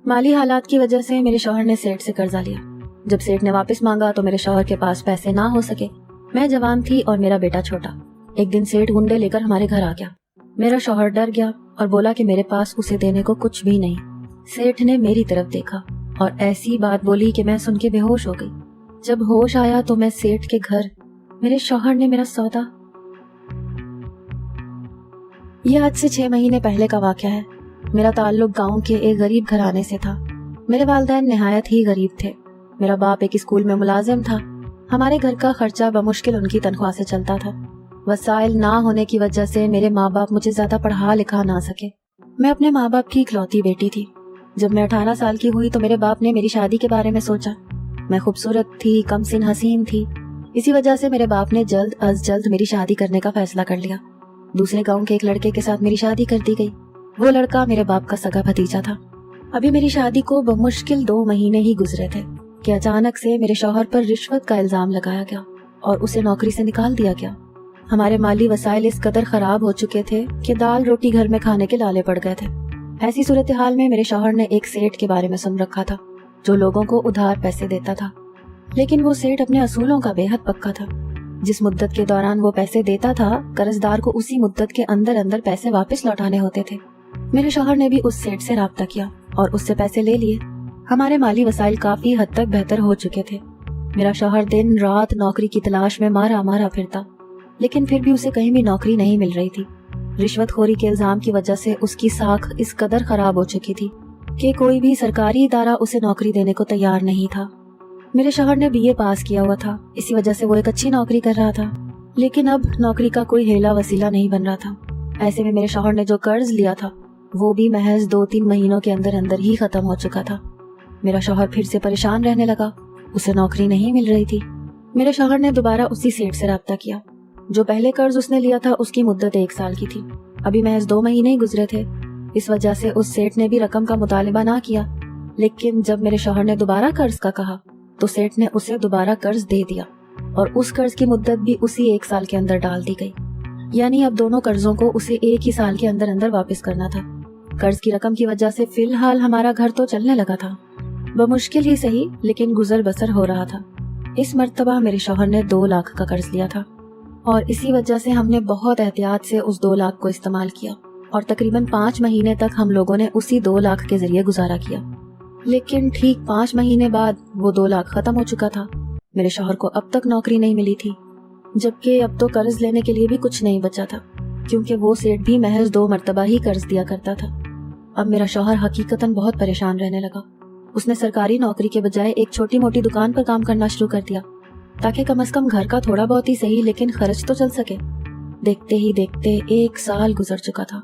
مالی حالات کی وجہ سے میرے شوہر نے سیٹ سے قرضہ لیا۔ جب سیٹ نے واپس مانگا تو میرے شوہر کے پاس پیسے نہ ہو سکے۔ میں جوان تھی اور میرا بیٹا چھوٹا۔ ایک دن سیٹ گنڈے لے کر ہمارے گھر آ گیا۔ میرا شوہر ڈر گیا اور بولا کہ میرے پاس اسے دینے کو کچھ بھی نہیں۔ سیٹ نے میری طرف دیکھا اور ایسی بات بولی کہ میں سن کے بے ہوش ہو گئی۔ جب ہوش آیا تو میں سیٹ کے گھر، میرے شوہر نے میرا سودا۔ یہ آج سے 6 مہینے پہلے کا واقعہ ہے۔ میرا تعلق گاؤں کے ایک غریب گھرانے سے تھا۔ میرے والدین نہایت ہی غریب تھے۔ میرا باپ ایک اسکول میں ملازم تھا۔ ہمارے گھر کا خرچہ بمشکل ان کی تنخواہ سے چلتا تھا۔ وسائل نہ ہونے کی وجہ سے میرے ماں باپ مجھے زیادہ پڑھا لکھا نہ سکے۔ میں اپنے ماں باپ کی اکلوتی بیٹی تھی۔ جب میں 18 سال کی ہوئی تو میرے باپ نے میری شادی کے بارے میں سوچا۔ میں خوبصورت تھی، کم سن حسین تھی، اسی وجہ سے میرے باپ نے جلد از جلد میری شادی کرنے کا فیصلہ کر لیا۔ دوسرے گاؤں کے ایک لڑکے کے ساتھ میری شادی کر دی گئی۔ وہ لڑکا میرے باپ کا سگا بھتیجا تھا۔ ابھی میری شادی کو بمشکل 2 مہینے ہی گزرے تھے کہ اچانک سے میرے شوہر پر رشوت کا الزام لگایا گیا اور اسے نوکری سے نکال دیا گیا۔ ہمارے مالی وسائل اس قدر خراب ہو چکے تھے کہ دال روٹی گھر میں کھانے کے لالے پڑ گئے تھے۔ ایسی صورتحال میں میرے شوہر نے ایک سیٹ کے بارے میں سن رکھا تھا جو لوگوں کو ادھار پیسے دیتا تھا، لیکن وہ سیٹ اپنے اصولوں کا بے حد پکا تھا۔ جس مدت کے دوران وہ پیسے دیتا تھا، قرضدار کو اسی مدت کے اندر پیسے واپس لوٹانے ہوتے تھے۔ میرے شوہر نے بھی اس سیٹ سے رابطہ کیا اور اس سے پیسے لے لیے۔ ہمارے مالی وسائل کافی حد تک بہتر ہو چکے تھے۔ میرا شوہر دن رات نوکری کی تلاش میں مارا پھرتا، لیکن پھر بھی اسے کہیں بھی نوکری نہیں مل رہی تھی۔ رشوت خوری کے الزام کی وجہ سے اس کی ساکھ اس قدر خراب ہو چکی تھی کہ کوئی بھی سرکاری ادارہ اسے نوکری دینے کو تیار نہیں تھا۔ میرے شوہر نے BA پاس کیا ہوا تھا، اسی وجہ سے وہ ایک اچھی نوکری کر رہا تھا، لیکن اب نوکری کا کوئی ہیلا وسیلہ نہیں بن رہا تھا۔ ایسے میں میرے شوہر نے جو قرض لیا تھا وہ بھی محض 2-3 مہینوں کے اندر ہی ختم ہو چکا تھا۔ میرا شوہر پھر سے پریشان رہنے لگا، اسے نوکری نہیں مل رہی تھی۔ میرے شوہر نے دوبارہ اسی سیٹ سے رابطہ کیا۔ جو پہلے قرض اس نے لیا تھا اس کی مدت 1 سال کی تھی، ابھی محض 2 مہینے ہی گزرے تھے۔ اس وجہ سے اس سیٹ نے بھی رقم کا مطالبہ نہ کیا، لیکن جب میرے شوہر نے دوبارہ قرض کا کہا تو سیٹ نے اسے دوبارہ قرض دے دیا اور اس قرض کی مدت بھی اسی 1 سال کے اندر ڈال دی گئی، یعنی اب دونوں قرضوں کو اسے 1 ہی سال کے اندر واپس کرنا تھا۔ قرض کی رقم کی وجہ سے فی الحال ہمارا گھر تو چلنے لگا تھا، بمشکل ہی صحیح لیکن گزر بسر ہو رہا تھا۔ اس مرتبہ میرے شوہر نے 2 لاکھ کا قرض لیا تھا اور اسی وجہ سے ہم نے بہت احتیاط سے اس 2 لاکھ کو استعمال کیا اور تقریباً 5 مہینے تک ہم لوگوں نے اسی 2 لاکھ کے ذریعے گزارا کیا۔ لیکن ٹھیک 5 مہینے بعد وہ 2 لاکھ ختم ہو چکا تھا۔ میرے شوہر کو اب تک نوکری نہیں ملی تھی، جبکہ اب تو قرض لینے کے لیے بھی کچھ نہیں بچا تھا، کیونکہ وہ سیٹ بھی محض 2 مرتبہ ہی قرض دیا کرتا تھا۔ اب میرا شوہر حقیقتاً بہت پریشان رہنے لگا۔ اس نے سرکاری نوکری کے بجائے ایک چھوٹی موٹی دکان پر کام کرنا شروع کر دیا تاکہ کم از کم گھر کا تھوڑا بہت ہی صحیح لیکن خرچ تو چل سکے۔ دیکھتے ہی دیکھتے 1 سال گزر چکا تھا۔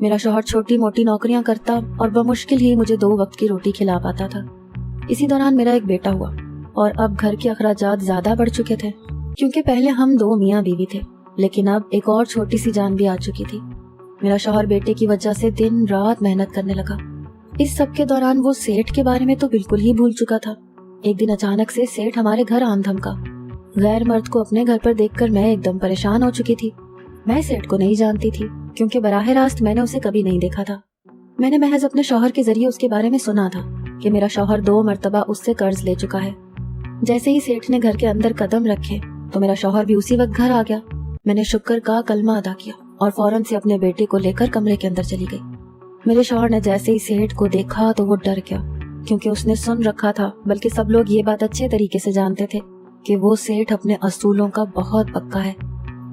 میرا شوہر چھوٹی موٹی نوکریاں کرتا اور بمشکل ہی مجھے 2 وقت کی روٹی کھلا پاتا تھا۔ اسی دوران میرا ایک بیٹا ہوا اور اب گھر کے اخراجات زیادہ بڑھ چکے تھے، کیونکہ پہلے ہم 2 میاں بیوی تھے، لیکن اب ایک اور چھوٹی سی جان بھی آ چکی تھی۔ میرا شوہر بیٹے کی وجہ سے دن رات محنت کرنے لگا۔ اس سب کے دوران وہ سیٹ کے بارے میں تو بالکل ہی بھول چکا تھا۔ ایک دن اچانک سے سیٹ ہمارے گھر آن دھمکا۔ غیر مرد کو اپنے گھر پر دیکھ کر میں ایک دم پریشان ہو چکی تھی۔ میں سیٹ کو نہیں جانتی تھی کیونکہ براہ راست میں نے اسے کبھی نہیں دیکھا تھا۔ میں نے محض اپنے شوہر کے ذریعے اس کے بارے میں سنا تھا کہ میرا شوہر 2 مرتبہ اس سے قرض لے چکا ہے۔ جیسے ہی سیٹ نے گھر کے اندر قدم رکھے تو میرا شوہر بھی اسی وقت گھر آ گیا۔ میں نے شکر کا کلمہ ادا کیا اور فوراً سے اپنے بیٹے کو لے کر کمرے کے اندر چلی گئی۔ میرے شوہر نے جیسے ہی سیٹ کو دیکھا تو وہ ڈر گیا، کیونکہ اس نے سن رکھا تھا، بلکہ سب لوگ یہ بات اچھے طریقے سے جانتے تھے کہ وہ سیٹ اپنے اصولوں کا بہت پکا ہے۔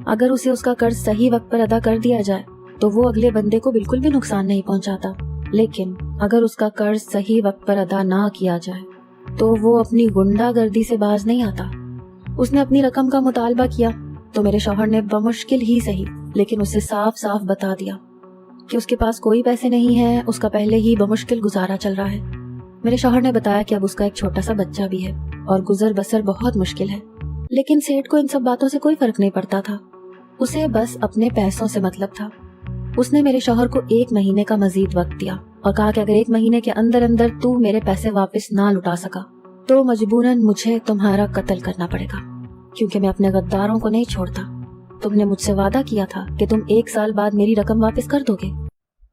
اگر اسے اس کا قرض صحیح وقت پر ادا کر دیا جائے تو وہ اگلے بندے کو بالکل بھی نقصان نہیں پہنچاتا، لیکن اگر اس کا قرض صحیح وقت پر ادا نہ کیا جائے تو وہ اپنی غنڈہ گردی سے باز نہیں آتا۔ اس نے اپنی رقم کا مطالبہ کیا تو میرے شوہر نے بمشکل ہی صحیح لیکن اسے صاف صاف بتا دیا کہ اس کے پاس کوئی پیسے نہیں ہیں، اس کا پہلے ہی بمشکل گزارا چل رہا ہے۔ میرے شوہر نے بتایا کہ اب اس کا ایک چھوٹا سا بچہ بھی ہے اور گزر بسر بہت مشکل ہے، لیکن سیٹ کو ان سب باتوں سے کوئی فرق نہیں پڑتا تھا، اسے بس اپنے پیسوں سے مطلب تھا۔ اس نے میرے شوہر کو 1 مہینے کا مزید وقت دیا اور کہا کہ اگر 1 مہینے کے اندر تو میرے پیسے واپس نہ لوٹا سکا تو مجبوراً مجھے تمہارا قتل کرنا پڑے گا، کیونکہ میں اپنے غداروں کو نہیں چھوڑتا۔ تم نے مجھ سے وعدہ کیا تھا کہ تم 1 سال بعد میری رقم واپس کر دو گے۔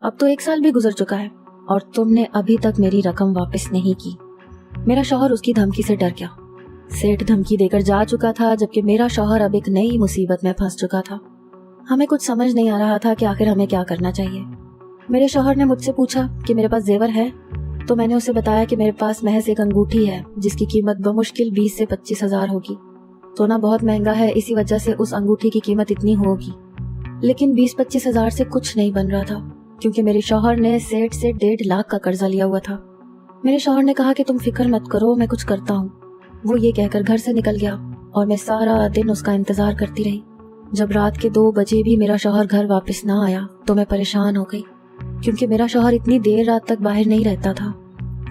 اب تو 1 سال بھی گزر چکا ہے और तुमने अभी तक मेरी रकम वापस नहीं की। मेरा शौहर उसकी धमकी से डर गया। सेठ धमकी देकर जा चुका था, जबकि मेरा शौहर अब एक नई मुसीबत में फंस चुका था। हमें कुछ समझ नहीं आ रहा था कि आखिर हमें क्या करना चाहिए। मेरे शौहर ने मुझसे पूछा कि मेरे पास जेवर है, तो मैंने उसे बताया कि मेरे पास महज एक अंगूठी है जिसकी कीमत बमुश्किल 20 से 25 हजार होगी। सोना बहुत महंगा है, इसी वजह से उस अंगूठी की कीमत इतनी होगी। लेकिन 20-25 हजार से कुछ नहीं बन रहा था, क्योंकि मेरे शौहर ने सेठ से 1.5 लाख का कर्जा लिया हुआ था। मेरे शौहर ने कहा कि तुम फिक्र मत करो, मैं कुछ करता हूँ। वो ये कहकर घर से निकल गया और मैं सारा दिन उसका इंतजार करती रही। जब रात के 2 बजे भी मेरा शौहर घर वापस ना आया तो मैं परेशान हो गई, क्योंकि मेरा शौहर इतनी देर रात तक बाहर नहीं रहता था।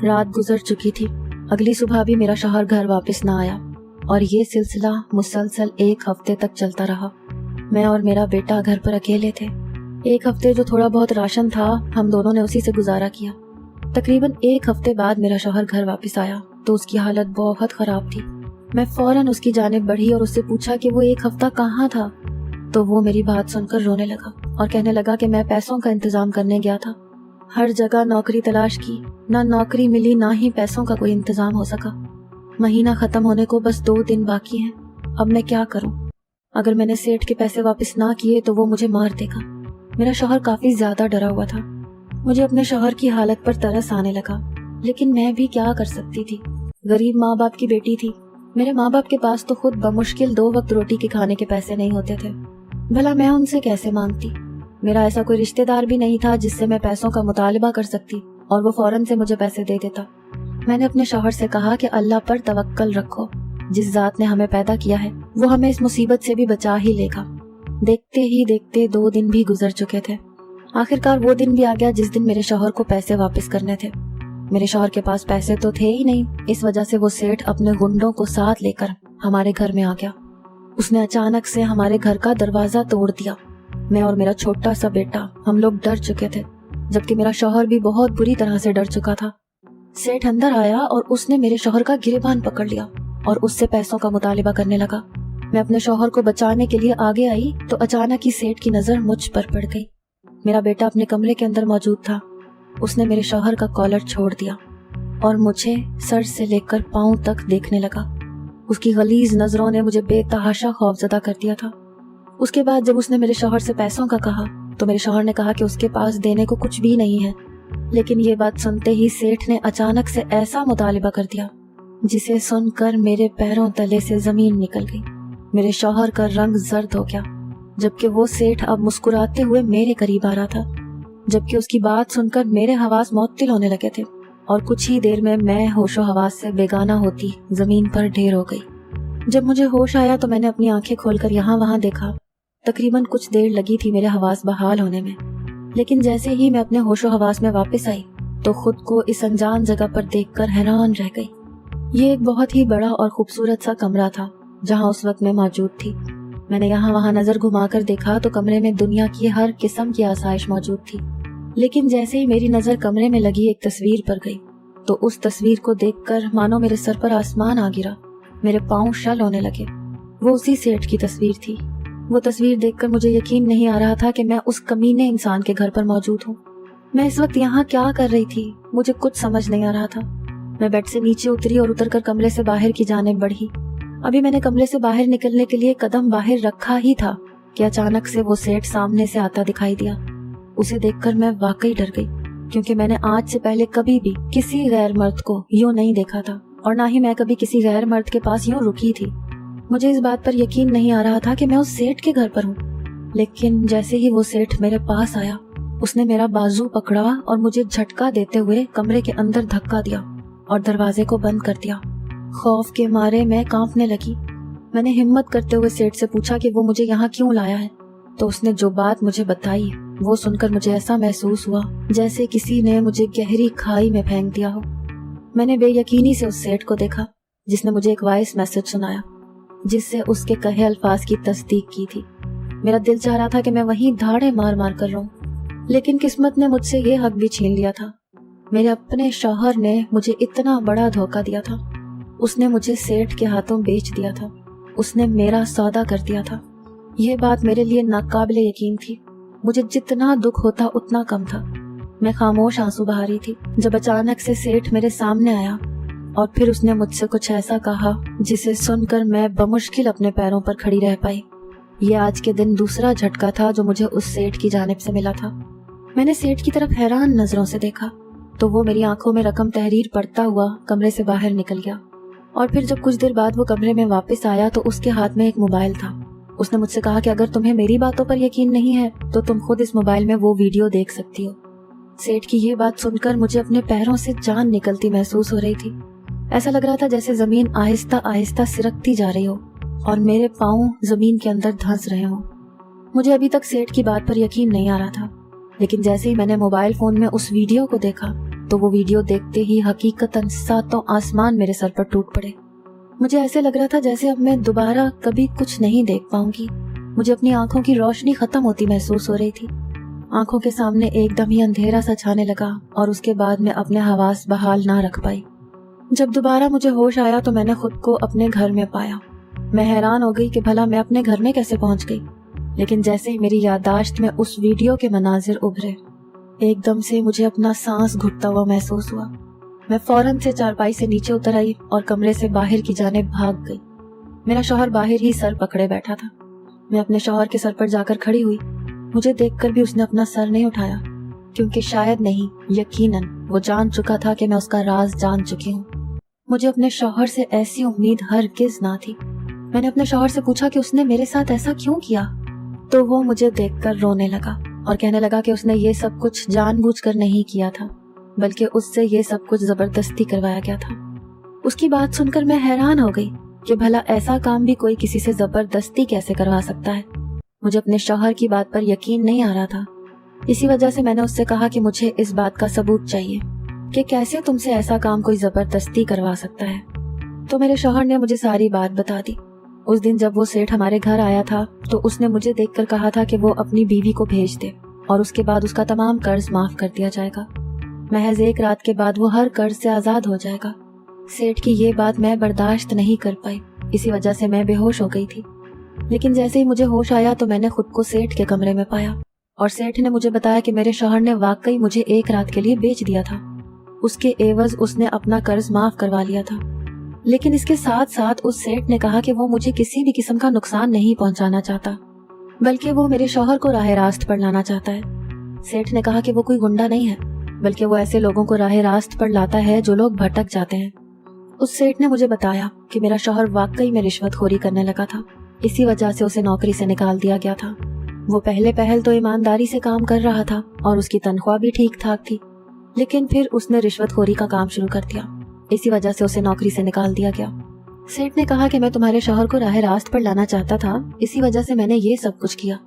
रात गुजर चुकी थी। अगली सुबह भी मेरा शौहर घर वापस ना आया और ये सिलसिला मुसलसल 1 हफ्ते तक चलता रहा। मैं और मेरा बेटा घर पर अकेले थे। 1 हफ्ते जो थोड़ा बहुत राशन था, हम दोनों ने उसी से गुजारा किया। तकरीबन 1 हफ्ते बाद मेरा शौहर घर वापस आया तो उसकी हालत बहुत खराब थी। मैं फौरन उसकी जानिब बढ़ी और उससे पूछा कि वो 1 हफ्ता कहाँ था। तो वो मेरी बात सुनकर रोने लगा और कहने लगा कि मैं पैसों का इंतजाम करने गया था। हर जगह नौकरी तलाश की, ना नौकरी मिली ना ही पैसों का कोई इंतजाम हो सका। महीना खत्म होने को बस 2 दिन बाकी हैं। अब मैं क्या करूं? अगर मैंने सेठ के पैसे वापस ना किए तो वो मुझे मार देगा। मेरा शौहर काफी ज्यादा डरा हुआ था। मुझे अपने शौहर की हालत पर तरस आने लगा, लेकिन मैं भी क्या कर सकती थी। गरीब माँ बाप की बेटी थी। मेरे माँ बाप के पास तो खुद बमुश्किल 2 वक्त रोटी के खाने के पैसे नहीं होते थे। भला मैं उनसे कैसे मांगती? मेरा ऐसा कोई रिश्तेदार भी नहीं था जिससे मैं पैसों का मुतालिबा कर सकती और वो फौरन से मुझे पैसे दे देता। मैंने अपने शौहर से कहा कि अल्लाह पर तवक्कल रखो, जिस जात ने हमें पैदा किया है वो हमें इस मुसीबत से भी बचा ही लेगा। देखते ही देखते 2 दिन भी गुजर चुके थे। आखिरकार वो दिन भी आ गया जिस दिन मेरे शौहर को पैसे वापस करने थे। मेरे शौहर के पास पैसे तो थे ही नहीं, इस वजह से वो सेठ अपने गुंडों को साथ लेकर हमारे घर में आ गया। उसने अचानक से हमारे घर का दरवाजा तोड़ दिया। मैं और मेरा छोटा सा बेटा, हम लोग डर चुके थे, जबकि मेरा शौहर भी बहुत बुरी तरह से डर चुका था। सेठ अंदर आया और उसने मेरे शौहर का गिरेबान पकड़ लिया और उससे पैसों का मुतालिबा करने लगा। मैं अपने शौहर को बचाने के लिए आगे आई तो अचानक ही सेठ की नजर मुझ पर पड़ गई। मेरा बेटा अपने कमरे के अंदर मौजूद था। उसने मेरे शौहर का कॉलर छोड़ दिया और मुझे सर से लेकर पांव तक देखने लगा। उसकी गलीज नजरों ने मुझे बेतहाशा खौफजदा कर दिया था। उसके बाद जब उसने मेरे शौहर से पैसों का कहा तो मेरे शौहर ने कहा कि उसके पास देने को कुछ भी नहीं है। लेकिन ये बात सुनते ही सेठ ने अचानक से ऐसा मुतालिबा कर दिया जिसे सुनकर मेरे पैरों तले से जमीन निकल गई। मेरे शौहर का रंग जर्द हो गया, जबकि वो सेठ अब मुस्कुराते हुए मेरे करीब आ रहा था, जबकि उसकी बात सुनकर मेरे हवास मुअत्तिल होने लगे थे और कुछ ही देर में मैं होशो हवास से बेगाना होती जमीन पर ढेर हो गई। जब मुझे होश आया तो मैंने अपनी आंखें खोलकर यहाँ वहाँ देखा। तकरीबन कुछ देर लगी थी मेरे हवास बहाल होने में, लेकिन जैसे ही मैं अपने होशो हवास में वापस आई तो खुद को इस अनजान जगह पर देखकर हैरान रह गई। ये एक बहुत ही बड़ा और खूबसूरत सा कमरा था जहाँ उस वक्त मैं मौजूद थी। मैंने यहाँ वहाँ नजर घुमाकर देखा तो कमरे में दुनिया की हर किस्म की आसाइश मौजूद थी। लेकिन जैसे ही मेरी नजर कमरे में लगी एक तस्वीर पर गई तो उस तस्वीर को देखकर मानो मेरे सर पर आसमान आ गिरा। मेरे पाँव शल होने लगे। वो उसी सेठ की तस्वीर थी। वो तस्वीर देखकर मुझे यकीन नहीं आ रहा था कि मैं उस कमीने इंसान के घर पर मौजूद हूँ। मैं इस वक्त यहाँ क्या कर रही थी, मुझे कुछ समझ नहीं आ रहा था। मैं बेड से नीचे उतरी और उतरकर कमरे से बाहर की जानिब बढ़ी। अभी मैंने कमरे से बाहर निकलने के लिए कदम बाहर रखा ही था कि अचानक से वो सेठ सामने से आता दिखाई दिया। उसे देखकर मैं वाकई डर गई, क्योंकि मैंने आज से पहले कभी भी किसी गैर मर्द को यूं नहीं देखा था और ना ही मैं कभी किसी गैर मर्द के पास यूं रुकी थी। मुझे इस बात पर यकीन नहीं आ रहा था कि मैं उस सेठ के घर पर हूँ। लेकिन जैसे ही वो सेठ मेरे पास आया, उसने मेरा बाजू पकड़ा और मुझे झटका देते हुए कमरे के अंदर धक्का दिया और दरवाजे को बंद कर दिया। खौफ के मारे मैं कांपने लगी। मैंने हिम्मत करते हुए सेठ से पूछा कि वो मुझे यहाँ क्यों लाया है। तो उसने जो बात मुझे बताई वो सुनकर मुझे ऐसा महसूस हुआ जैसे किसी ने मुझे गहरी खाई में फेंक दिया हो। मैंने बेयकीनी से उस सेठ को देखा जिसने मुझे एक वॉइस मैसेज सुनाया जिससे उसके कहे अल्फाज की तस्दीक की थी। मेरा दिल चाह रहा था कि मैं वहीं धाड़े मार मार कर रहूं, लेकिन किस्मत ने मुझसे ये हक भी छीन लिया था। मेरे अपने शौहर ने मुझे इतना बड़ा धोखा दिया था। उसने मुझे सेठ के हाथों बेच दिया था। उसने मेरा सौदा कर दिया था। यह बात मेरे लिए नाकाबिले यकीन थी। मुझे जितना दुख होता उतना कम था। मैं खामोश आंसू बहा रही थी जब अचानक से सेठ मेरे सामने आया और फिर उसने मुझसे कुछ ऐसा कहा जिसे सुनकर मैं बमुश्किल अपने पैरों पर खड़ी रह पाई। ये आज के दिन दूसरा झटका था जो मुझे उस सेठ की जानिब से मिला था। मैंने सेठ की तरफ हैरान नजरों से देखा तो वो मेरी आंखों में रकम तहरीर पढ़ता हुआ कमरे से बाहर निकल गया। और फिर जब कुछ देर बाद वो कमरे में वापस आया तो उसके हाथ में एक मोबाइल था। उसने मुझसे कहा कि अगर तुम्हें मेरी बातों पर यकीन नहीं है तो तुम खुद इस मोबाइल में वो वीडियो देख सकती हो। सेठ की ये बात सुनकर मुझे अपने पैरों से जान निकलती महसूस हो रही थी। ऐसा लग रहा था जैसे जमीन आहिस्ता आहिस्ता सिरकती जा रही हो और मेरे पाँव जमीन के अंदर धंस रहे हो। मुझे अभी तक सेठ की बात पर यकीन नहीं आ रहा था, लेकिन जैसे ही मैंने मोबाइल फोन में उस वीडियो को देखा तो वो वीडियो देखते ही हकीकतन सातों आसमान मेरे सर पर टूट पड़े। मुझे ऐसे लग रहा था जैसे अब मैं दोबारा कभी कुछ नहीं देख पाऊंगी। मुझे अपनी आंखों की रोशनी खत्म होती महसूस हो रही थी। आंखों के सामने एकदम ही अंधेरा सा छाने लगा और उसके बाद मैं अपने हवास बहाल ना रख पाई। जब दोबारा मुझे होश आया तो मैंने खुद को अपने घर में पाया। मैं हैरान हो गई कि भला मैं अपने घर में कैसे पहुंच गई। लेकिन जैसे ही मेरी याददाश्त में उस वीडियो के मनाजिर उभरे, एकदम से मुझे अपना सांस घुटता हुआ महसूस हुआ। मैं फौरन से चारपाई से नीचे उतर आई और कमरे से बाहर की जानिब भाग गई। मेरा शौहर बाहर ही सर पकड़े बैठा था। मैं अपने शौहर के सर पर जाकर खड़ी हुई। मुझे देखकर भी उसने अपना सर नहीं उठाया, क्योंकि शायद नहीं, यकीनन वो जान चुका था कि मैं उसका राज जान चुकी हूँ। मुझे अपने शौहर से ऐसी उम्मीद हरगिज ना थी। मैंने अपने शौहर से पूछा कि उसने मेरे साथ ऐसा क्यों किया, तो वो मुझे देखकर रोने लगा और कहने लगा कि उसने ये सब कुछ जानबूझकर नहीं किया था, बल्कि उससे ये सब कुछ जबरदस्ती करवाया गया था। उसकी बात सुनकर मैं हैरान हो गई कि भला ऐसा काम भी कोई किसी से जबरदस्ती कैसे करवा सकता है। मुझे अपने शौहर की बात पर यकीन नहीं आ रहा था। इसी वजह से मैंने उससे कहा कि मुझे इस बात का सबूत चाहिए कि कैसे तुमसे ऐसा काम कोई जबरदस्ती करवा सकता है। तो मेरे शौहर ने मुझे सारी बात बता दी। उस दिन जब वो सेठ हमारे घर आया था तो उसने मुझे देखकर कहा था कि वो अपनी बीवी को भेज दे और उसके बाद उसका तमाम कर्ज माफ कर दिया जाएगा। महज एक रात के बाद वो हर कर्ज से आजाद हो जाएगा। सेठ की ये बात मैं बर्दाश्त नहीं कर पाई, इसी वजह से मैं बेहोश हो गई थी। लेकिन जैसे ही मुझे होश आया तो मैंने खुद को सेठ के कमरे में पाया और सेठ ने मुझे बताया कि मेरे शौहर ने वाकई मुझे एक रात के लिए बेच दिया था। उसके एवज उसने अपना कर्ज माफ करवा लिया था। लेकिन इसके साथ साथ उस सेठ ने कहा कि वो मुझे किसी भी किस्म का नुकसान नहीं पहुंचाना चाहता, बल्कि वो मेरे शौहर को राह रास्त पर लाना चाहता है। सेठ ने कहा कि वो कोई गुंडा नहीं है, बल्कि वो ऐसे लोगों को राह रास्त पर लाता है जो लोग भटक जाते हैं। उस सेठ ने मुझे बताया कि मेरा शौहर वाकई में रिश्वतखोरी करने लगा था। इसी वजह से उसे नौकरी से निकाल दिया गया था। वो पहले पहल तो ईमानदारी से काम कर रहा था और उसकी तनख्वाह भी ठीक ठाक थी, लेकिन फिर उसने रिश्वतखोरी का काम शुरू कर दिया। इसी वजह से उसे नौकरी से निकाल दिया गया। सेठ ने कहा कि मैं तुम्हारे शौहर को राह रास्त पर लाना चाहता था, इसी वजह से मैंने ये सब कुछ किया।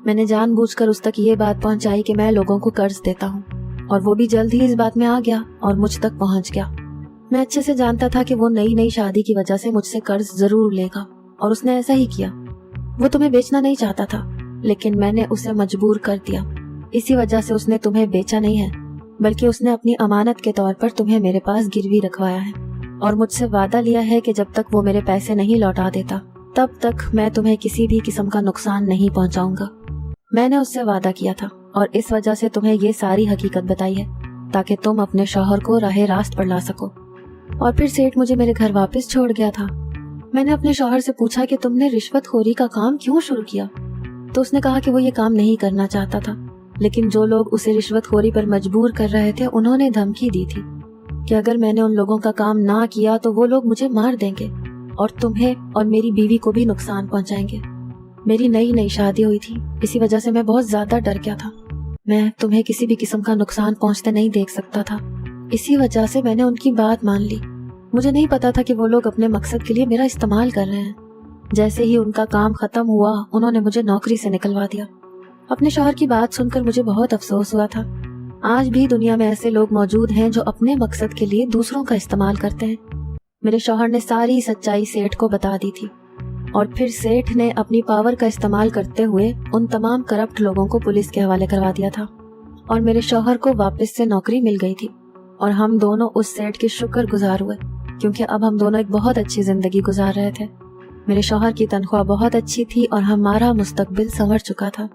मैंने जानबूझकर उस तक ये बात पहुंचाई कि मैं लोगों को कर्ज देता हूँ, और वो भी जल्द ही इस बात में आ गया और मुझ तक पहुंच गया। मैं अच्छे से जानता था कि वो नई शादी की वजह से मुझसे कर्ज जरूर लेगा, और उसने ऐसा ही किया। वो तुम्हें बेचना नहीं चाहता था, लेकिन मैंने उसे मजबूर कर दिया। इसी वजह से उसने तुम्हें बेचा नहीं है, बल्कि उसने अपनी अमानत के तौर पर तुम्हें मेरे पास गिरवी रखवाया है और मुझसे वादा लिया है कि जब तक वो मेरे पैसे नहीं लौटा देता तब तक मैं तुम्हें किसी भी किस्म का नुकसान नहीं पहुंचाऊंगा। मैंने उससे वादा किया था और इस वजह से तुम्हें ये सारी हकीकत बताई है ताकि तुम अपने शौहर को राह रास्त पर ला सको। और फिर सेठ मुझे मेरे घर वापस छोड़ गया था। मैंने अपने शौहर से पूछा कि तुमने रिश्वतखोरी का काम क्यों शुरू किया, तो उसने कहा कि वो ये काम नहीं करना चाहता था, लेकिन जो लोग उसे रिश्वतखोरी पर मजबूर कर रहे थे उन्होंने धमकी दी थी कि अगर मैंने उन लोगों का काम ना किया तो वो लोग मुझे मार देंगे और तुम्हें और मेरी बीवी को भी नुकसान पहुंचाएंगे। मेरी नई शादी हुई थी, इसी वजह से मैं बहुत ज्यादा डर गया था। मैं तुम्हें किसी भी किस्म का नुकसान पहुंचते नहीं देख सकता था, इसी वजह से मैंने उनकी बात मान ली। मुझे नहीं पता था कि वो लोग अपने मकसद के लिए मेरा इस्तेमाल कर रहे हैं। जैसे ही उनका काम खत्म हुआ उन्होंने मुझे नौकरी से निकलवा दिया। अपने शौहर की बात सुनकर मुझे बहुत अफसोस हुआ था। आज भी दुनिया में ऐसे लोग मौजूद हैं जो अपने मकसद के लिए दूसरों का इस्तेमाल करते हैं। मेरे शौहर ने सारी सच्चाई सेठ को बता दी थी और फिर सेठ ने अपनी पावर का इस्तेमाल करते हुए उन तमाम करप्ट लोगों को पुलिस के हवाले करवा दिया था और मेरे शौहर को वापस से नौकरी मिल गई थी। और हम दोनों उस सेठ के शुक्रगुजार हुए, क्योंकि अब हम दोनों एक बहुत अच्छी जिंदगी गुजार रहे थे। मेरे शौहर की तनख्वाह बहुत अच्छी थी और हमारा मुस्तकबिल संवर चुका था।